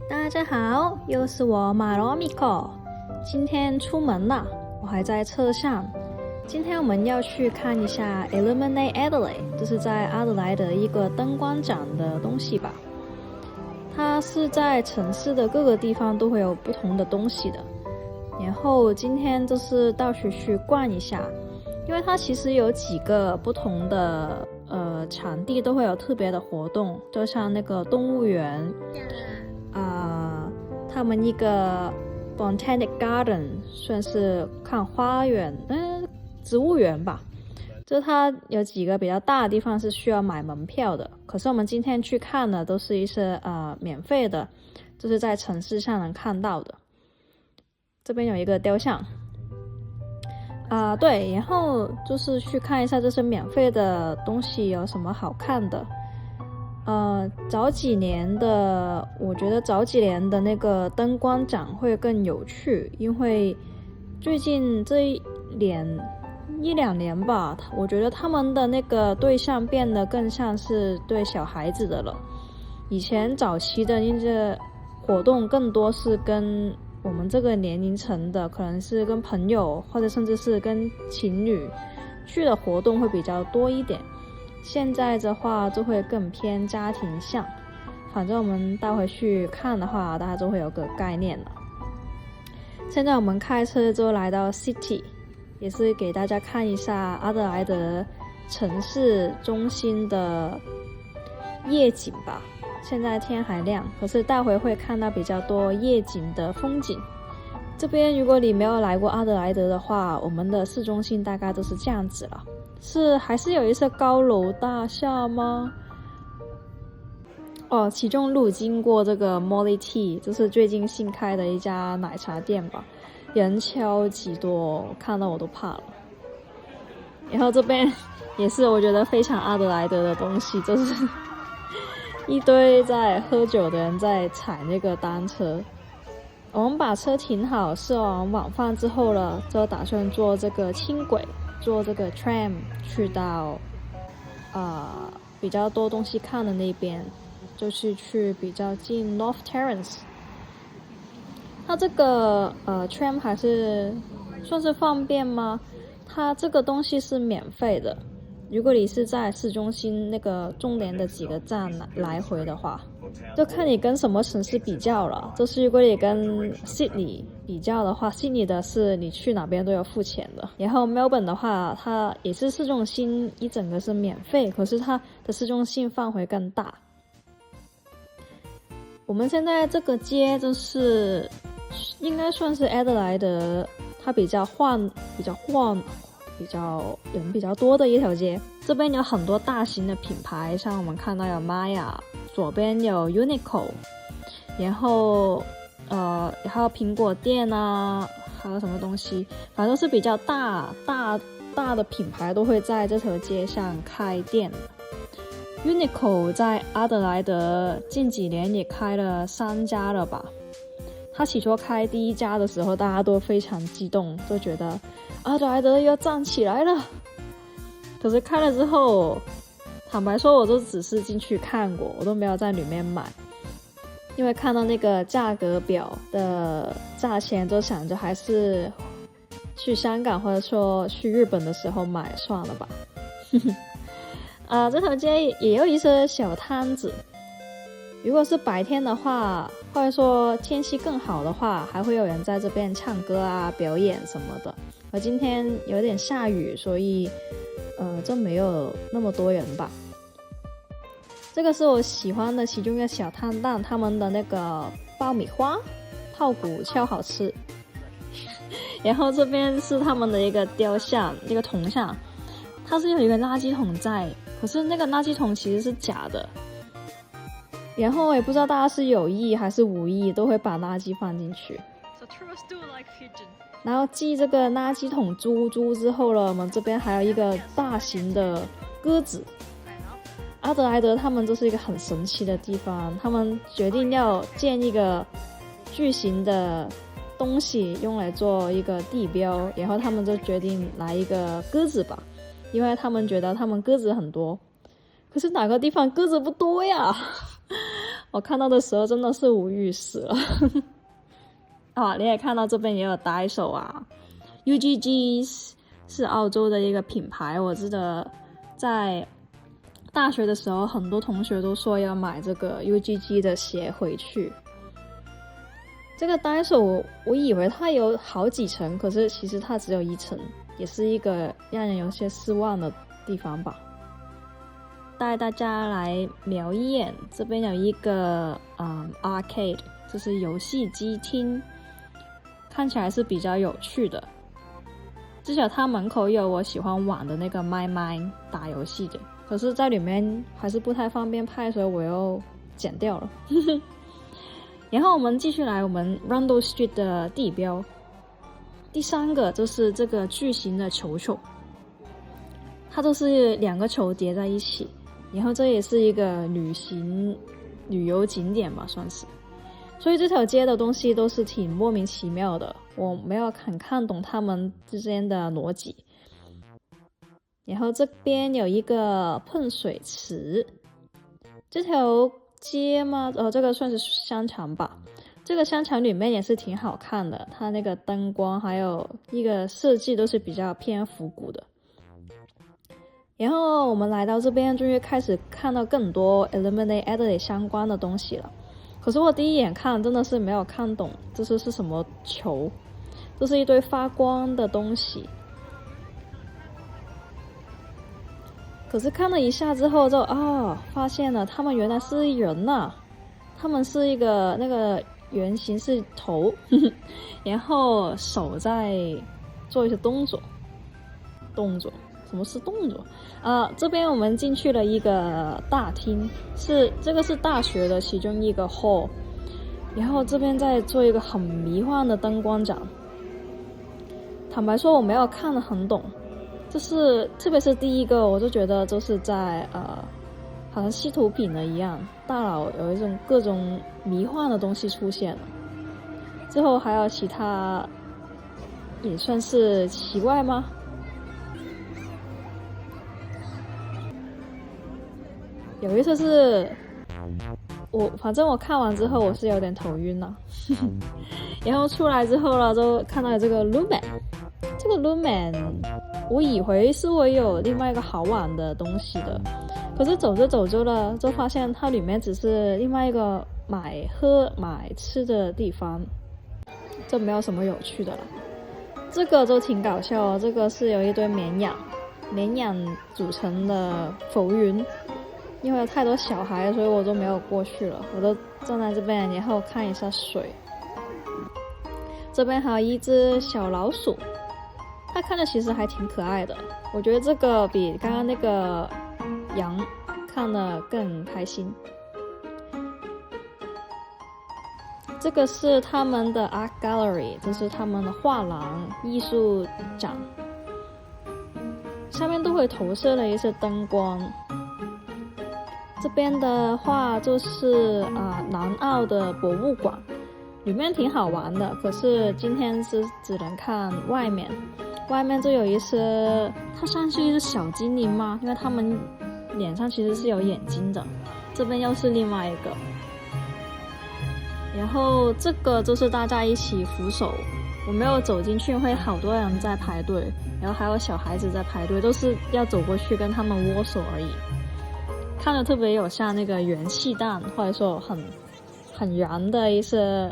大家好，又是我马罗米可。今天出门了，我还在车上。今天我们要去看一下 Illuminate Adelaide， 这是在阿德莱德一个灯光展的东西吧。它是在城市的各个地方都会有不同的东西的。然后今天就是到处去逛一下，因为它其实有几个不同的场地都会有特别的活动，就像那个动物园。他们一个 Botanic Garden 算是看花园，植物园吧。就是它有几个比较大的地方是需要买门票的，可是我们今天去看的都是一些免费的，就是在城市上能看到的。这边有一个雕像对，然后就是去看一下这些免费的东西有什么好看的。早几年的，我觉得早几年的那个灯光展会更有趣，因为最近这一两年吧，我觉得他们的那个对象变得更像是对小孩子的了。以前早期的那些活动更多是跟我们这个年龄层的，可能是跟朋友或者甚至是跟情侣去的活动会比较多一点。现在的话就会更偏家庭向，反正我们待会去看的话，大家就会有个概念了。现在我们开车就来到 City， 也是给大家看一下阿德莱德城市中心的夜景吧。现在天还亮，可是待会会看到比较多夜景的风景。这边如果你没有来过阿德莱德的话，我们的市中心大概都是这样子了。还是有一些高楼大厦吗？其中路经过这个 Molly Tea， 就是最近新开的一家奶茶店吧，人超级多，看到我都怕了。然后这边也是我觉得非常阿德莱德的东西，就是一堆在喝酒的人在踩那个单车。我们把车停好，吃完晚饭之后了，就打算坐这个轻轨，坐这个 tram 去到比较多东西看的那边，就是去比较近 North Terrace。 它这个tram 还是算是方便吗？它这个东西是免费的，如果你是在市中心那个重点的几个站来回的话，就看你跟什么城市比较了。就是如果你跟 Sydney 比较的话， Sydney 的是你去哪边都要付钱的。然后 Melbourne 的话，它也是市中心一整个是免费，可是它的市中心范围更大。我们现在这个街就是应该算是 Adelaide 它比较人比较多的一条街。这边有很多大型的品牌，像我们看到有 Maya， 左边有 Uniqlo， 然后还有苹果店啊，还有什么东西，反正是比较大的品牌都会在这条街上开店。Uniqlo 在阿德莱德近几年也开了3家了吧。他起初开第1家的时候，大家都非常激动，都觉得阿德莱德要站起来了。可是开了之后，坦白说我都只是进去看过，我都没有在里面买，因为看到那个价格表的价钱，就想着还是去香港或者说去日本的时候买算了吧。这条街也有一些小摊子，如果是白天的话，或者说天气更好的话，还会有人在这边唱歌啊、表演什么的。而今天有点下雨，所以就没有那么多人吧。这个是我喜欢的其中一个小摊档，他们的那个爆米花泡骨超好吃。然后这边是他们的一个雕像，一个铜像，它是有一个垃圾桶在，可是那个垃圾桶其实是假的。然后也不知道大家是有意还是无意，都会把垃圾放进去。然后继这个垃圾桶猪之后了，我们这边还有一个大型的鸽子。阿德莱德他们就是一个很神奇的地方，他们决定要建一个巨型的东西用来做一个地标，然后他们就决定来一个鸽子吧，因为他们觉得他们鸽子很多，可是哪个地方鸽子不多呀？我看到的时候真的是无语死了。啊，你也看到这边也有 Daiso 啊 ，UGG 是澳洲的一个品牌，我记得在大学的时候，很多同学都说要买这个 UGG 的鞋回去。这个 Daiso 我以为它有好几层，可是其实它只有1层，也是一个让人有些失望的地方吧。带大家来瞄一眼，这边有一个arcade， 就是游戏机厅，看起来是比较有趣的。至少它门口有我喜欢玩的那个麦麦打游戏的，可是在里面还是不太方便拍，所以我又剪掉了。然后我们继续来我们 Rundle Street 的地标，第3个就是这个巨型的球球，它都是2个球叠在一起，然后这也是一个旅游景点吧，算是。所以这条街的东西都是挺莫名其妙的，我没有很看懂他们之间的逻辑。然后这边有一个喷水池，这条街吗？这个算是商场吧。这个商场里面也是挺好看的，它那个灯光还有一个设计都是比较偏复古的。然后我们来到这边，终于开始看到更多 Lemonade Adelaide 相关的东西了。可是我第一眼看真的是没有看懂这是什么球，这是一堆发光的东西。可是看了一下之后就发现了他们原来是人呐，他们是一个那个圆形是头然后手在做一些动作。什么是动作？这边我们进去了一个大厅，这个是大学的其中一个 hall， 然后这边在做一个很迷幻的灯光展。坦白说我没有看得很懂，就是特别是第一个，我就觉得就是在好像吸毒品了一样，大脑有一种各种迷幻的东西出现了。之后还有其他也算是奇怪吗？有一次是反正我看完之后我是有点头晕了然后出来之后了就看到这个 Lumen， 这个 Lumen 我以为是会有另外一个好玩的东西的，可是走着了就发现它里面只是另外一个买吃的地方，就没有什么有趣的了。这个就挺搞笑哦，这个是有一堆绵羊组成的浮云，因为有太多小孩，所以我都没有过去了，我都站在这边然后看一下水。这边还有一只小老鼠，它看着其实还挺可爱的，我觉得这个比刚刚那个羊看得更开心。这个是他们的 Art Gallery， 这是他们的画廊艺术展，下面都会投射了一些灯光。这边的话就是南澳的博物馆，里面挺好玩的，可是今天是只能看外面就有一些，它像是一只小精灵吗？因为他们脸上其实是有眼睛的。这边又是另外一个，然后这个就是大家一起扶手，我没有走进去，会好多人在排队，然后还有小孩子在排队，都是要走过去跟他们握手而已。看着特别有像那个元气弹，或者说很燃的一些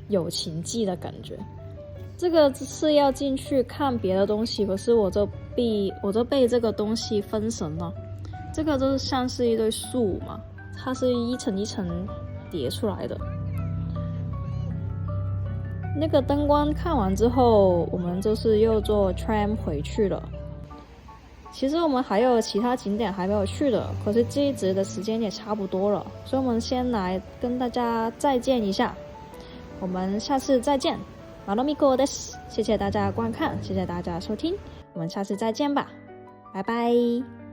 友情记的感觉。这个是要进去看别的东西，可是我就被这个东西分神了。这个就像是一堆树嘛，它是一层一层叠出来的。那个灯光看完之后，我们就是又坐 tram 回去了。其实我们还有其他景点还没有去的，可是这一集的时间也差不多了，所以我们先来跟大家再见一下，我们下次再见。马罗米コです，谢谢大家观看，谢谢大家收听，我们下次再见吧，拜拜。